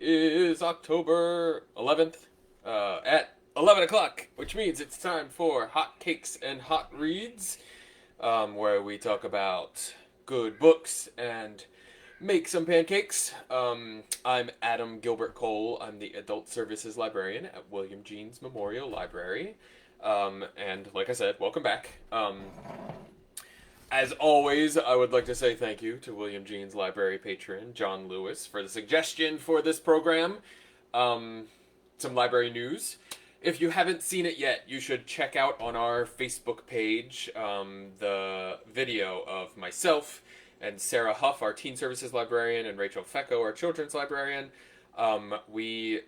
is October 11th at 11 o'clock, which means it's time for Hot Cakes and Hot Reads, where we talk about good books and make some pancakes. I'm Adam Gilbert Cole. I'm the Adult Services Librarian at William Jeanes Memorial Library. And like I said, welcome back. As always, I would like to say thank you to William Jeanes Library patron John Lewis for the suggestion for this program. Some library news. If you haven't seen it yet, you should check out on our Facebook page the video of myself and Sarah Huff, our Teen Services Librarian, and Rachel Fecco, our Children's Librarian. We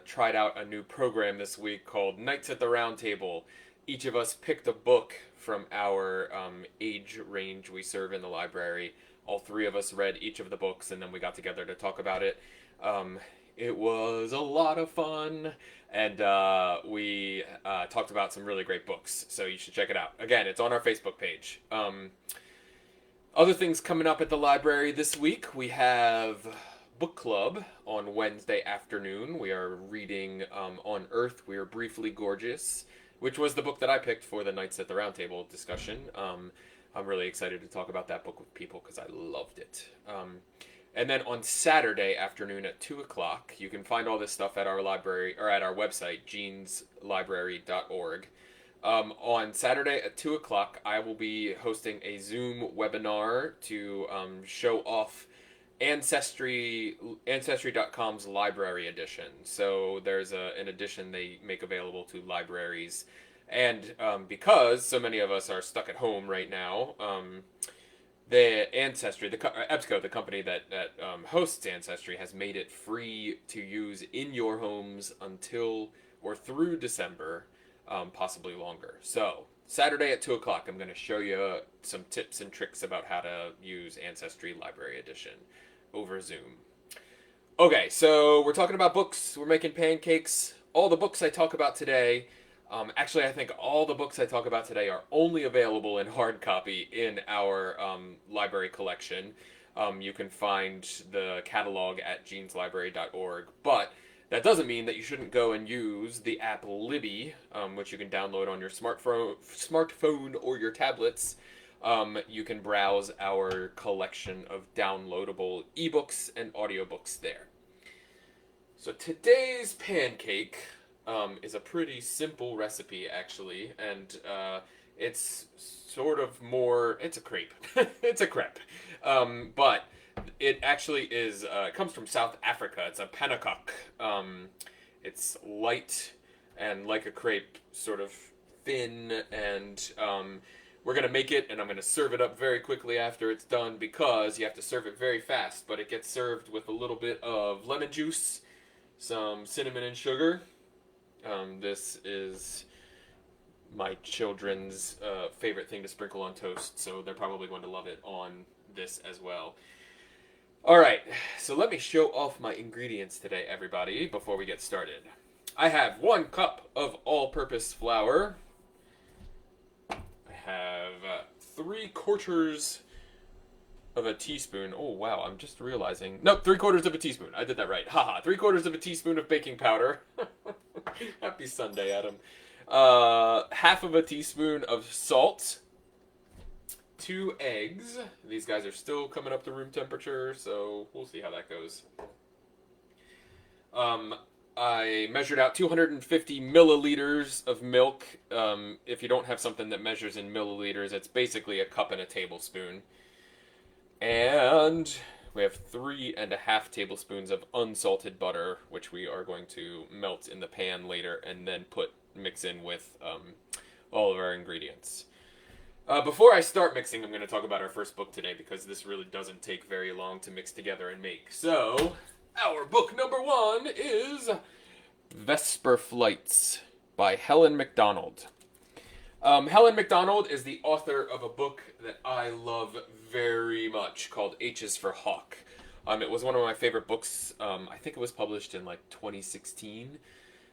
tried out a new program this week called Nights at the Round Table. Each of us picked a book from our age range we serve in the library. All three of us read each of the books, and then we got together to talk about it. It was a lot of fun, and we talked about some really great books, so you should check it out. Again, it's on our Facebook page. Other things coming up at the library this week, we have book club on Wednesday afternoon. We are reading On Earth, We Are Briefly Gorgeous, which was the book that I picked for the Nights at the Round Table discussion. I'm really excited to talk about that book with people because I loved it. And then on Saturday afternoon at 2 o'clock, you can find all this stuff at our library, or at our website, jeaneslibrary.org. On Saturday at 2 o'clock, I will be hosting a Zoom webinar to show off Ancestry.com's library edition. So there's an edition they make available to libraries. And because so many of us are stuck at home right now, the Ancestry, EBSCO, the company that hosts Ancestry, has made it free to use in your homes until or through December, possibly longer. So Saturday at 2 o'clock, I'm going to show you some tips and tricks about how to use Ancestry Library Edition over Zoom. Okay, so we're talking about books. We're making pancakes. All the books I talk about today, actually, I think all the books I talk about today are only available in hard copy in our library collection. You can find the catalog at jeaneslibrary.org, but that doesn't mean that you shouldn't go and use the app Libby, which you can download on your smartphone or your tablets. You can browse our collection of downloadable ebooks and audiobooks there. So today's pancake is a pretty simple recipe, actually, and it's sort of more, it's a crepe. It's a crepe. But it actually is, it comes from South Africa. It's a pannekoek. It's light and like a crepe, sort of thin, and we're going to make it, and I'm going to serve it up very quickly after it's done because you have to serve it very fast, but it gets served with a little bit of lemon juice, some cinnamon and sugar. This is my children's favorite thing to sprinkle on toast, so they're probably going to love it on this as well. Alright, so let me show off my ingredients today, everybody, before we get started. I have 1 cup of all-purpose flour. I have 3/4 of a teaspoon. Oh, wow, I'm just realizing. Nope, 3/4 of a teaspoon. I did that right. Haha, 3/4 of a teaspoon of baking powder. Happy Sunday, Adam. Half of a teaspoon of salt. 2 eggs. These guys are still coming up to room temperature, so we'll see how that goes. I measured out 250 milliliters of milk. If you don't have something that measures in milliliters, it's basically a cup and a tablespoon. And we have 3.5 tablespoons of unsalted butter, which we are going to melt in the pan later and then mix in with all of our ingredients. Before I start mixing, I'm going to talk about our first book today because this really doesn't take very long to mix together and make. So, our book number 1 is Vesper Flights by Helen Macdonald. Helen Macdonald is the author of a book that I love very much called H is for Hawk. It was one of my favorite books. I think it was published in like 2016.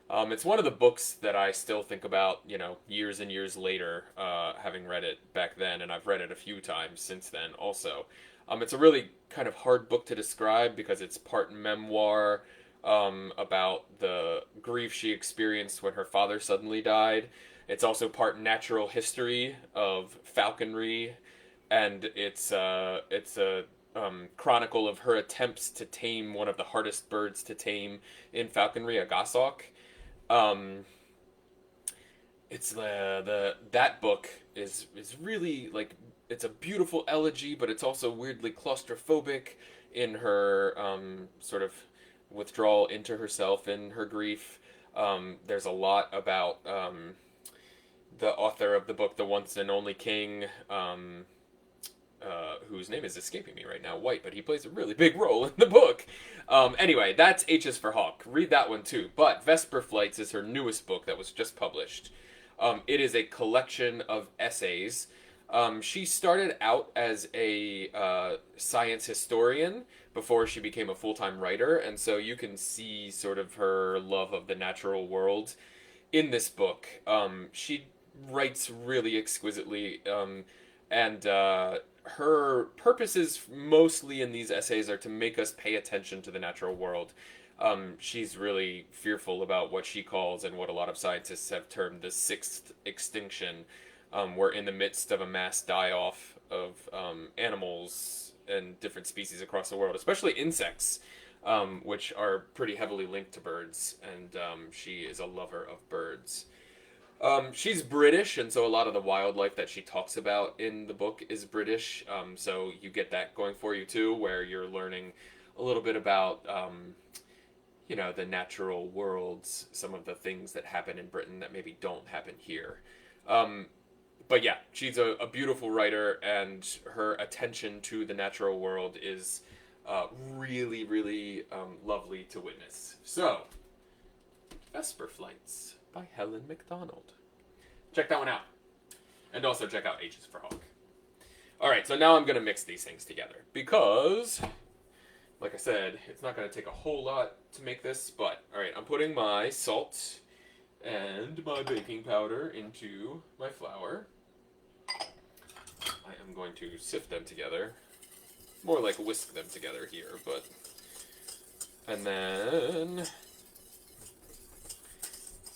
It's one of the books that I still think about, years and years later, having read it back then, and I've read it a few times since then also. It's a really kind of hard book to describe because it's part memoir, about the grief she experienced when her father suddenly died. It's also part natural history of falconry, and it's a chronicle of her attempts to tame one of the hardest birds to tame in falconry, a goshawk. Um, it's the that book is really like it's a beautiful elegy, but it's also weirdly claustrophobic in her sort of withdrawal into herself and her grief. There's a lot about the author of the book, The Once and Only King, whose name is escaping me right now, White, but he plays a really big role in the book. Anyway, that's H is for Hawk. Read that one too. But Vesper Flights is her newest book that was just published. It is a collection of essays. She started out as a science historian before she became a full time writer, and so you can see sort of her love of the natural world in this book. She writes really exquisitely, and her purposes mostly in these essays are to make us pay attention to the natural world. She's really fearful about what she calls and what a lot of scientists have termed the sixth extinction. We're in the midst of a mass die-off of animals and different species across the world, especially insects, which are pretty heavily linked to birds, and she is a lover of birds. She's British, and so a lot of the wildlife that she talks about in the book is British. So you get that going for you too, where you're learning a little bit about, the natural worlds, some of the things that happen in Britain that maybe don't happen here. But yeah, she's a beautiful writer, and her attention to the natural world is really, really lovely to witness. So, Vesper Flights by Helen Macdonald. Check that one out. And also check out H's for Hawk. Alright, so now I'm going to mix these things together. Because, like I said, it's not going to take a whole lot to make this. But, alright, I'm putting my salt and my baking powder into my flour. I am going to sift them together. More like whisk them together here, but... And then...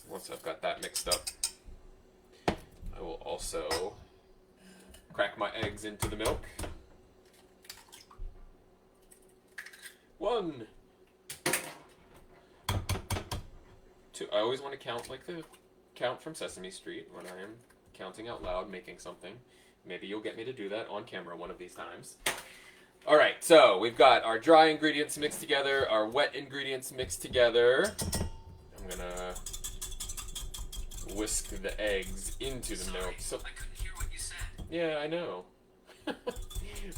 once I've got that mixed up, I will also crack my eggs into the milk. 1, 2. I always want to count like the count from Sesame Street when I am counting out loud, making something. Maybe you'll get me to do that on camera one of these times. Alright, so we've got our dry ingredients mixed together, our wet ingredients mixed together. I'm gonna whisk the eggs into the milk. So I couldn't hear what you said. yeah, I know.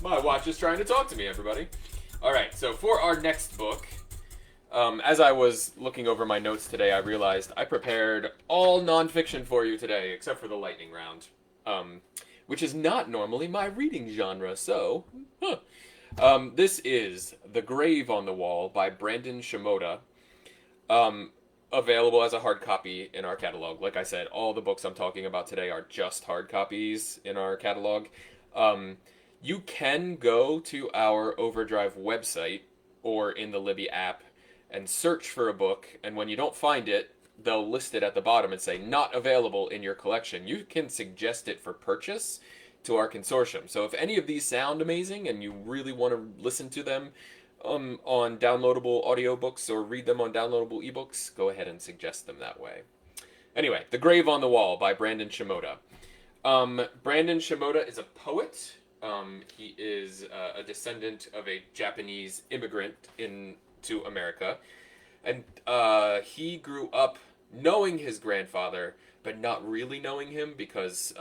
My watch is trying to talk to me, everybody. Alright, so for our next book, as I was looking over my notes today, I realized I prepared all nonfiction for you today, except for the lightning round, which is not normally my reading genre, so... this is The Grave on the Wall by Brandon Shimoda. Available as a hard copy in our catalog. Like I said, all the books I'm talking about today are just hard copies in our catalog. You can go to our Overdrive website or in the Libby app and search for a book, and when you don't find it, they'll list it at the bottom and say, not available in your collection. You can suggest it for purchase to our consortium. So if any of these sound amazing and you really want to listen to them on downloadable audiobooks or read them on downloadable ebooks, go ahead and suggest them that way. Anyway, The Grave on the Wall by Brandon Shimoda. Brandon Shimoda is a poet. He is a descendant of a Japanese immigrant into America. And he grew up knowing his grandfather, but not really knowing him because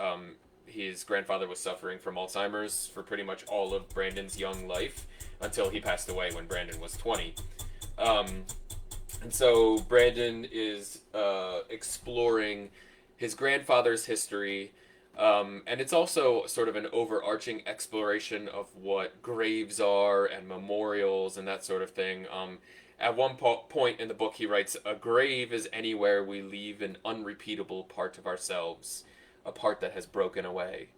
his grandfather was suffering from Alzheimer's for pretty much all of Brandon's young life until he passed away when Brandon was 20. And so Brandon is exploring his grandfather's history, and it's also sort of an overarching exploration of what graves are and memorials and that sort of thing. At one point in the book, he writes, "A grave is anywhere we leave an unrepeatable part of ourselves, a part that has broken away."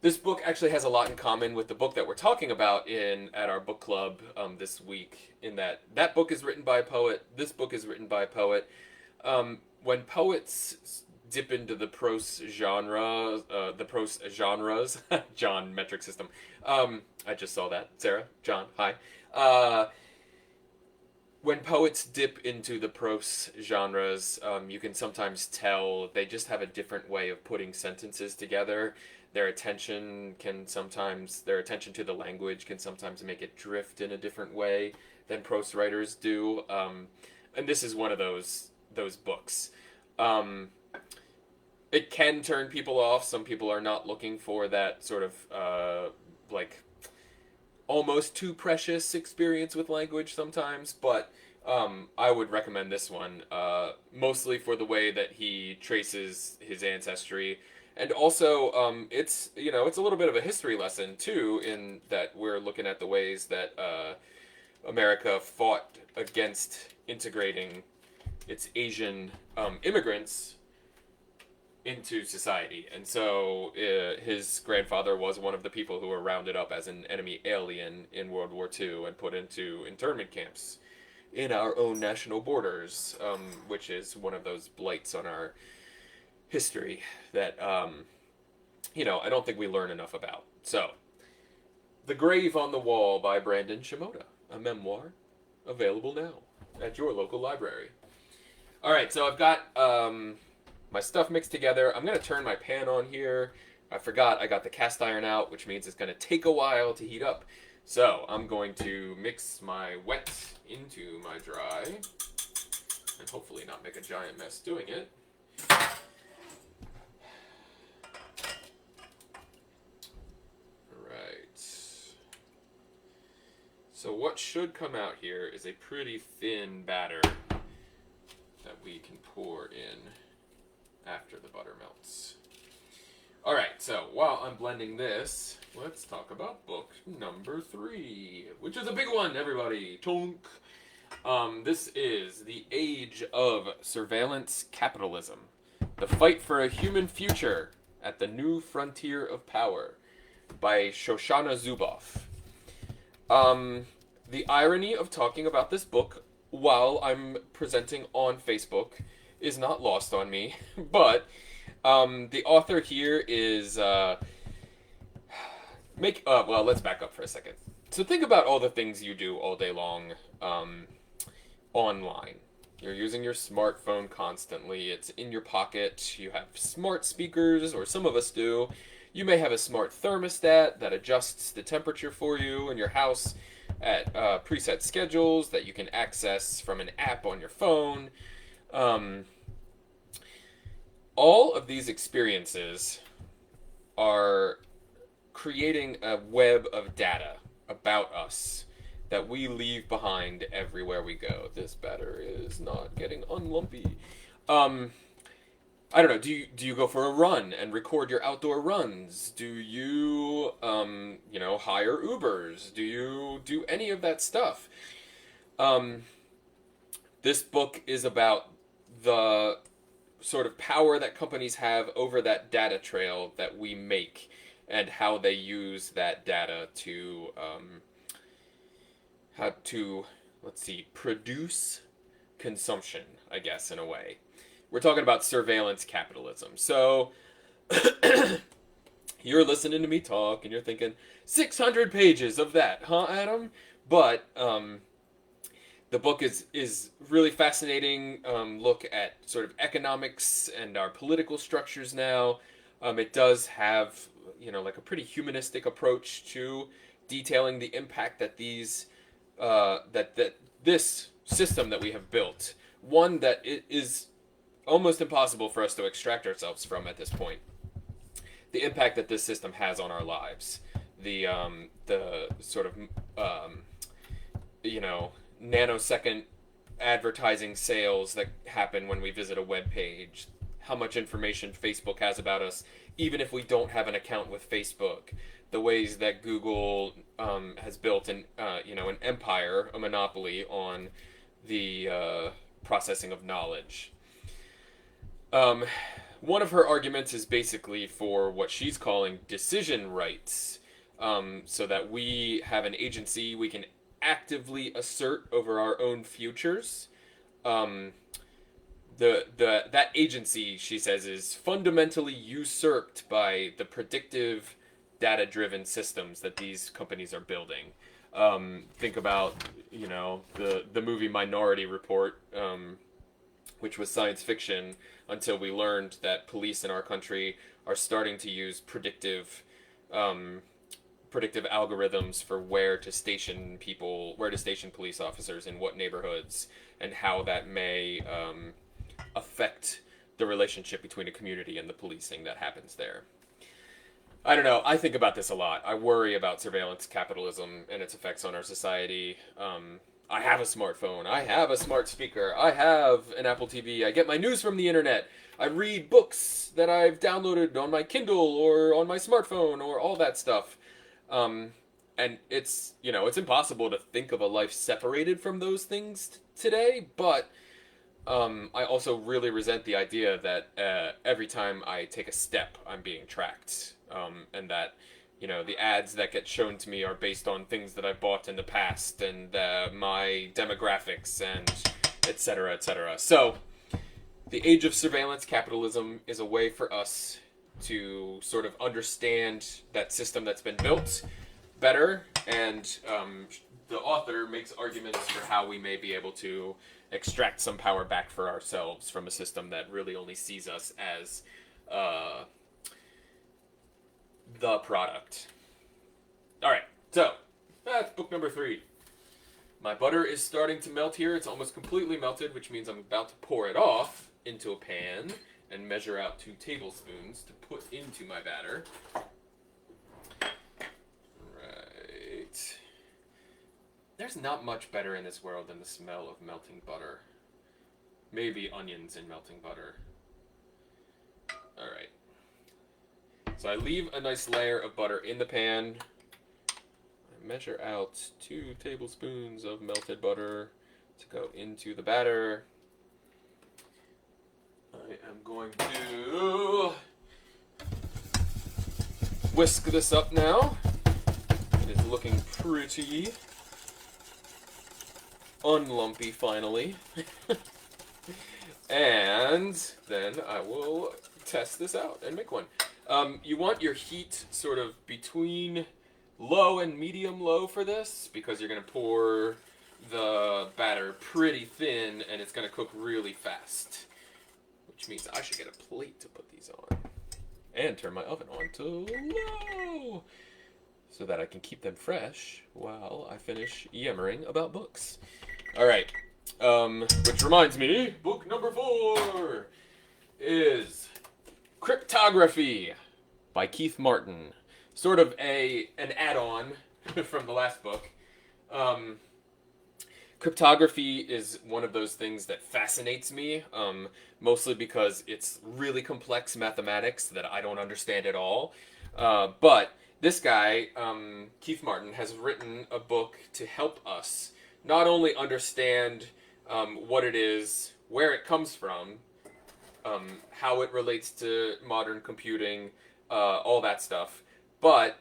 This book actually has a lot in common with the book that we're talking about in at our book club this week. In that book is written by a poet. This book is written by a poet. When poets dip into the prose genre, the prose genres, John metric system. I just saw that. Sarah, John, hi. When poets dip into the prose genres, you can sometimes tell they just have a different way of putting sentences together. Their attention to the language can sometimes make it drift in a different way than prose writers do. And this is one of those books. Um, it can turn people off. Some people are not looking for that sort of like almost too precious experience with language sometimes, but I would recommend this one mostly for the way that he traces his ancestry, and also it's a little bit of a history lesson too, in that we're looking at the ways that America fought against integrating its Asian immigrants into society. And so his grandfather was one of the people who were rounded up as an enemy alien in World War II and put into internment camps in our own national borders, which is one of those blights on our history that, I don't think we learn enough about. So, The Grave on the Wall by Brandon Shimoda, a memoir available now at your local library. All right, so I've got my stuff mixed together. I'm going to turn my pan on here. I forgot I got the cast iron out, which means it's going to take a while to heat up. So I'm going to mix my wet into my dry, and hopefully not make a giant mess doing it. Alright. So what should come out here is a pretty thin batter that we can pour in after the butter melts. Alright, so while I'm blending this, let's talk about book number 3, which is a big one, everybody. Chonk. This is The Age of Surveillance Capitalism, The Fight for a Human Future at the New Frontier of Power by Shoshana Zuboff. The irony of talking about this book while I'm presenting on Facebook is not lost on me, but the author here is well, let's back up for a second. So think about all the things you do all day long online. You're using your smartphone constantly. It's in your pocket. You have smart speakers, or some of us do. You may have a smart thermostat that adjusts the temperature for you in your house at preset schedules that you can access from an app on your phone. All of these experiences are creating a web of data about us that we leave behind everywhere we go. This batter is not getting unlumpy. I don't know. Do you go for a run and record your outdoor runs? Do you hire Ubers? Do you do any of that stuff? This book is about the sort of power that companies have over that data trail that we make, and how they use that data to produce consumption, I guess, in a way. We're talking about surveillance capitalism. So you're listening to me talk and you're thinking 600 pages of that, huh, Adam? But the book is really fascinating look at sort of economics and our political structures now. It does have, like a pretty humanistic approach to detailing the impact that this system that we have built, one that it is almost impossible for us to extract ourselves from at this point. The impact that this system has on our lives, the sort of nanosecond advertising sales that happen when we visit a web page, how much information Facebook has about us, even if we don't have an account with Facebook, the ways that Google has built an empire, a monopoly on the processing of knowledge. one of her arguments is basically for what she's calling decision rights, so that we have an agency we can actively assert over our own futures. Um, the that agency, she says, is fundamentally usurped by the predictive, data-driven systems that these companies are building. Think about, the movie Minority Report, which was science fiction until we learned that police in our country are starting to use um, predictive algorithms for where to station police officers in what neighborhoods, and how that may affect the relationship between a community and the policing that happens there. I don't know. I think about this a lot. I worry about surveillance capitalism and its effects on our society. I have a smartphone. I have a smart speaker. I have an Apple TV. I get my news from the internet. I read books that I've downloaded on my Kindle or on my smartphone or all that stuff. And it's impossible to think of a life separated from those things today, but I also really resent the idea that every time I take a step, I'm being tracked, and that the ads that get shown to me are based on things that I've bought in the past and my demographics and et cetera, et cetera. So, the age of surveillance capitalism is a way for us to sort of understand that system that's been built better, and the author makes arguments for how we may be able to extract some power back for ourselves from a system that really only sees us as the product. All right, so that's book number 3. My butter is starting to melt here. It's almost completely melted, which means I'm about to pour it off into a pan and measure out 2 tablespoons to put into my batter. Right. There's not much better in this world than the smell of melting butter. Maybe onions in melting butter. Alright. So I leave a nice layer of butter in the pan. I measure out 2 tablespoons of melted butter to go into the batter. I am going to whisk this up now. It is looking pretty unlumpy finally. And then I will test this out and make one. You want your heat sort of between low and medium low for this, because you're going to pour the batter pretty thin and it's going to cook really fast. Which means I should get a plate to put these on. And turn my oven on to low, so that I can keep them fresh while I finish yammering about books. Alright, which reminds me, book number 4 is Cryptography by Keith Martin. Sort of an add-on from the last book. Cryptography is one of those things that fascinates me, mostly because it's really complex mathematics that I don't understand at all. But this guy, Keith Martin, has written a book to help us not only understand what it is, where it comes from, how it relates to modern computing, all that stuff, but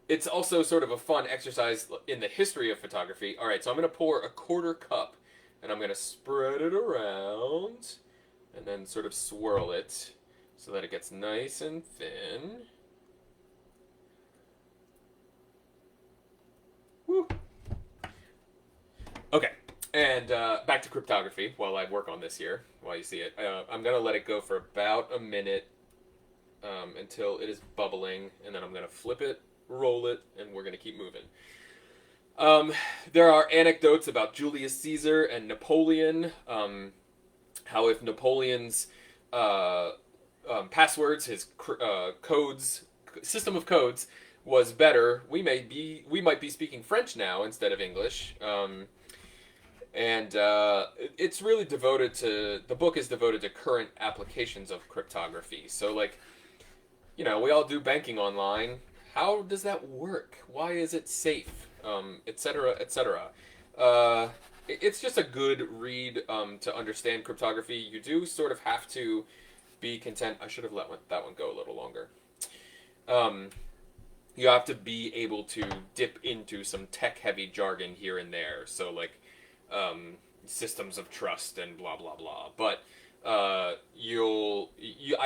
it's also sort of a fun exercise in the history of photography. All right, so I'm going to pour a 1/4 cup, and I'm going to spread it around, and then sort of swirl it so that it gets nice and thin. Woo. Okay, and back to cryptography while I work on this here, while you see it. I'm going to let it go for about a minute until it is bubbling, and then I'm going to flip it, roll it, and we're going to keep moving. There are anecdotes about Julius Caesar and Napoleon, how if Napoleon's passwords, his system of codes, was better, we might be speaking French now instead of English. And it's really the book is devoted to current applications of cryptography. So, like, we all do banking online. How does that work? Why is it safe? Etc., etc. It's just a good read to understand cryptography. You do sort of have to be content. I should have that one go a little longer. Um, you have to be able to dip into some tech-heavy jargon here and there. So like systems of trust and blah blah blah. But I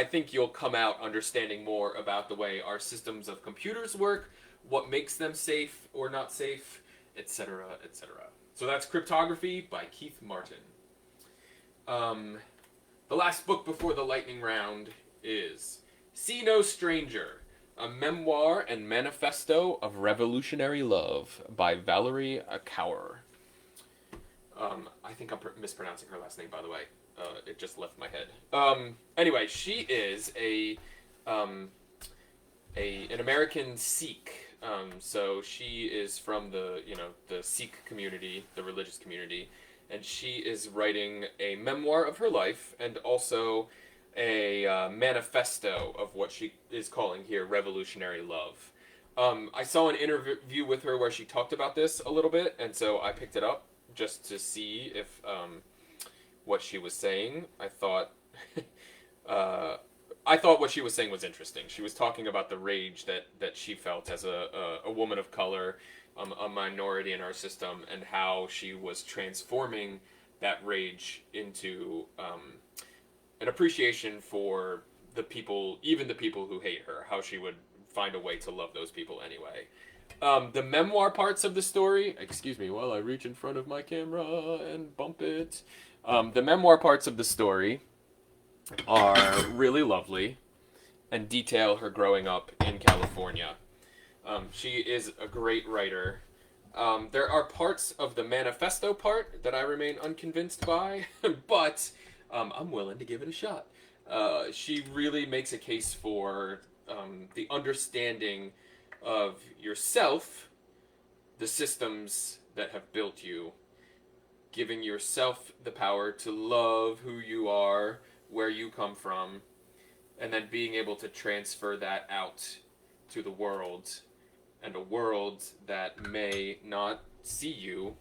think you'll come out understanding more about the way our systems of computers work, what makes them safe or not safe, etc., etc. So that's Cryptography by Keith Martin. The last book before the lightning round is See No Stranger, a memoir and manifesto of revolutionary love by Valerie Kaur. I think I'm mispronouncing her last name, by the way. It just left my head. Anyway, she is an American Sikh. So she is from the Sikh community, the religious community, and she is writing a memoir of her life and also a manifesto of what she is calling here revolutionary love. I saw an interview with her where she talked about this a little bit, and so I picked it up just to see if what she was saying. I thought what she was saying was interesting. She was talking about the rage that she felt as a woman of color, a minority in our system, and how she was transforming that rage into an appreciation for the people, even the people who hate her, how she would find a way to love those people anyway. The memoir parts of the story, excuse me while I reach in front of my camera and bump it. The memoir parts of the story are really lovely and detail her growing up in California. She is a great writer. There are parts of the manifesto part that I remain unconvinced by, but I'm willing to give it a shot. She really makes a case for the understanding of yourself, the systems that have built you, giving yourself the power to love who you are, where you come from, and then being able to transfer that out to the world, and a world that may not see you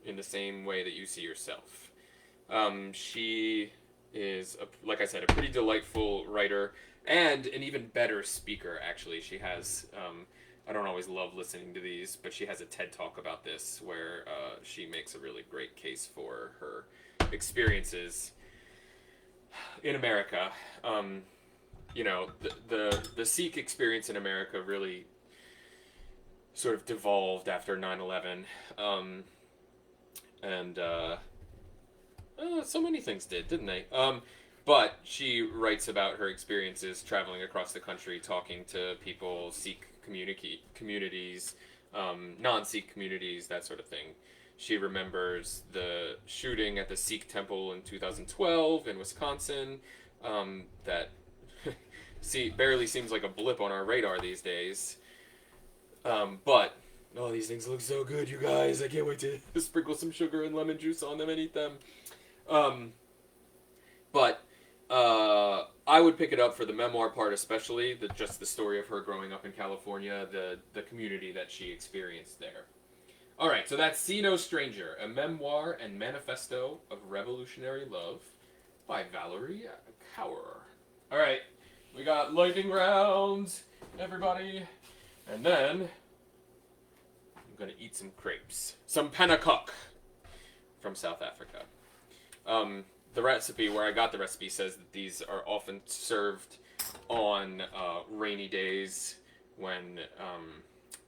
in the same way that you see yourself. She is, like I said, a pretty delightful writer and an even better speaker, actually. She has, I don't always love listening to these, but she has a TED Talk about this where she makes a really great case for her experiences in America. The Sikh experience in America really sort of devolved after 9/11, so many things didn't they? But she writes about her experiences traveling across the country, talking to people, Sikh communities, non-Sikh communities, that sort of thing. She remembers the shooting at the Sikh temple in 2012 in Wisconsin, that barely seems like a blip on our radar these days. But all these things look so good, you guys. I can't wait to sprinkle some sugar and lemon juice on them and eat them. But I would pick it up for the memoir part, especially just the story of her growing up in California, the community that she experienced there. All right, so that's See No Stranger, a memoir and manifesto of revolutionary love by Valerie Kaur. All right, we got lightning rounds, everybody, and then I'm gonna eat some crepes, some pannakok from South Africa. The recipe, where I got the recipe, says that these are often served on rainy days when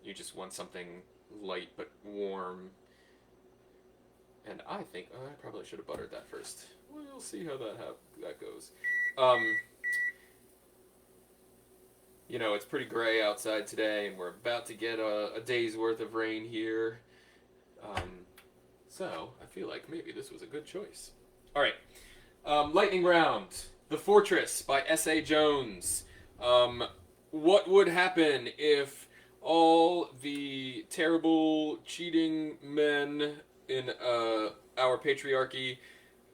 you just want something light but warm. And I think I probably should have buttered that first. We'll see how that goes. It's pretty gray outside today, and we're about to get a day's worth of rain here. So I feel like maybe this was a good choice. All right. Lightning round. The Fortress by S.A. Jones. What would happen if all the terrible, cheating men in our patriarchy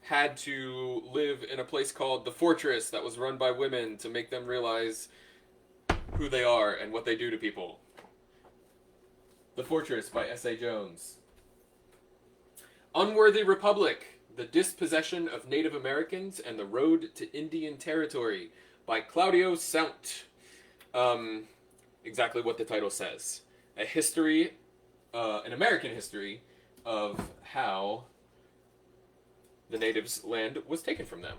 had to live in a place called the Fortress that was run by women to make them realize who they are and what they do to people? The Fortress by S.A. Jones. Unworthy Republic The Dispossession of Native Americans and the Road to Indian Territory by Claudio Saunt. Exactly what the title says. A history, an American history of how the natives' land was taken from them.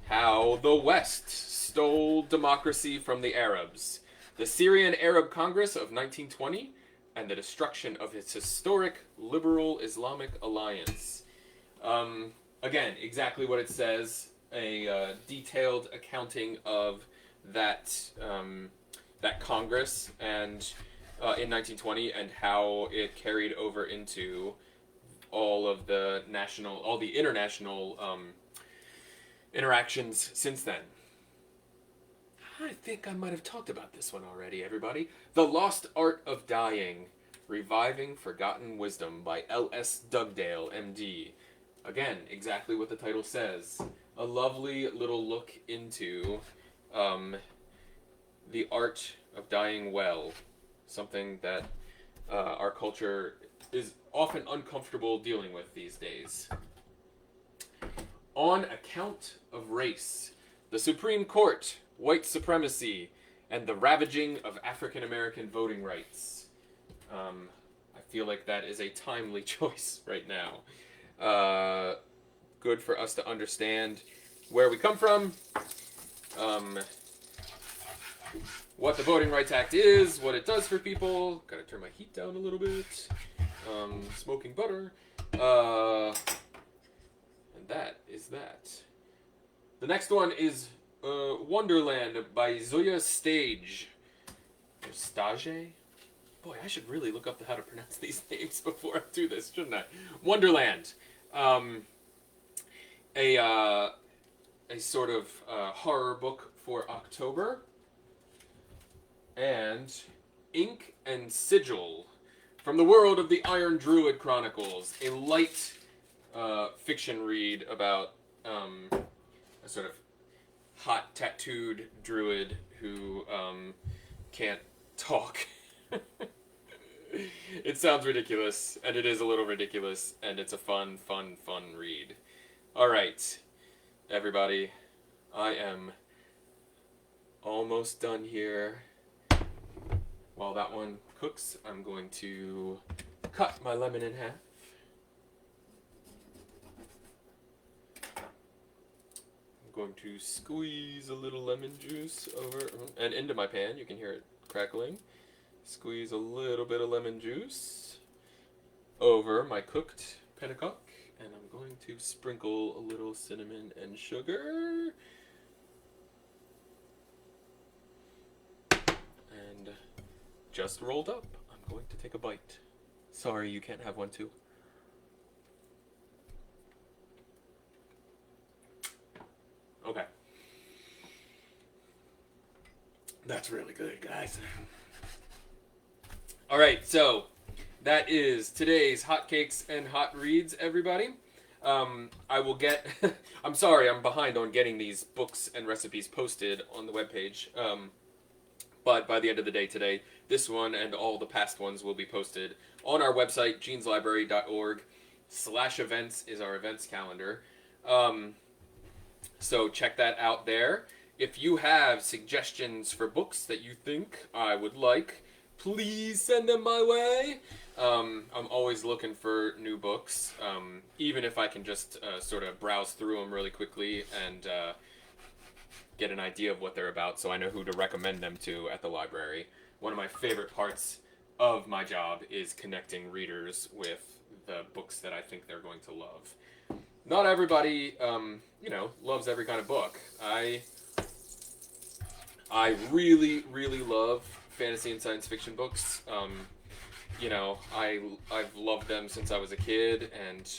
How the West stole democracy from the Arabs. The Syrian Arab Congress of 1920 and the destruction of its historic liberal Islamic alliance. Again, exactly what it says. A detailed accounting of that that Congress and in 1920 and how it carried over into all the international interactions since then. I think I might have talked about this one already, everybody. The Lost Art of Dying, Reviving Forgotten Wisdom by L.S. Dugdale, M.D. Again, exactly what the title says. A lovely little look into the art of dying well. Something that our culture is often uncomfortable dealing with these days. On Account of Race, the Supreme Court, White Supremacy, and the Ravaging of African American Voting Rights. I feel like that is a timely choice right now. Good for us to understand where we come from, what the Voting Rights Act is, what it does for people. Gotta turn my heat down a little bit. Smoking butter. And that is that. The next one is Wonderland by Zoya Stage. Or Stage? Boy, I should really look up how to pronounce these names before I do this, shouldn't I? Wonderland. A sort of horror book for October. And Ink and Sigil from the world of the Iron Druid Chronicles. A light fiction read about a sort of hot tattooed druid who can't talk. It sounds ridiculous, and it is a little ridiculous, and it's a fun read. Alright, everybody, I am almost done here. While that one cooks, I'm going to cut my lemon in half. I'm going to squeeze a little lemon juice over and into my pan. You can hear it crackling. Squeeze a little bit of lemon juice over my cooked pennycock, and I'm going to sprinkle a little cinnamon and sugar. And just rolled up. I'm going to take a bite. Sorry, you can't have one too. Okay. That's really good, guys. Alright, so that is today's Hotcakes and Hot Reads, everybody. I will get... I'm sorry, I'm behind on getting these books and recipes posted on the webpage. But by the end of the day today, this one and all the past ones will be posted on our website, jeanslibrary.org/events is our events calendar. So check that out there. If you have suggestions for books that you think I would like, please send them my way. I'm always looking for new books, even if I can just sort of browse through them really quickly and get an idea of what they're about so I know who to recommend them to at the library. One of my favorite parts of my job is connecting readers with the books that I think they're going to love. Not everybody, loves every kind of book. I really, really love fantasy and science fiction books. I've loved them since I was a kid, and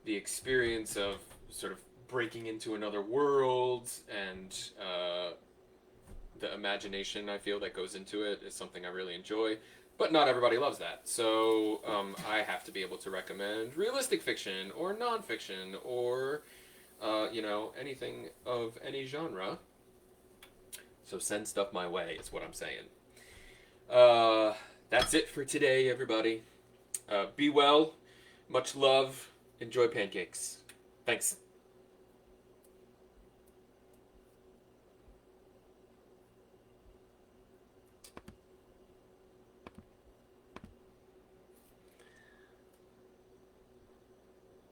the experience of sort of breaking into another world and the imagination I feel that goes into it is something I really enjoy. But not everybody loves that. So I have to be able to recommend realistic fiction or nonfiction or, anything of any genre. So send stuff my way is what I'm saying. That's it for today, everybody. Be well. Much love. Enjoy pancakes. Thanks.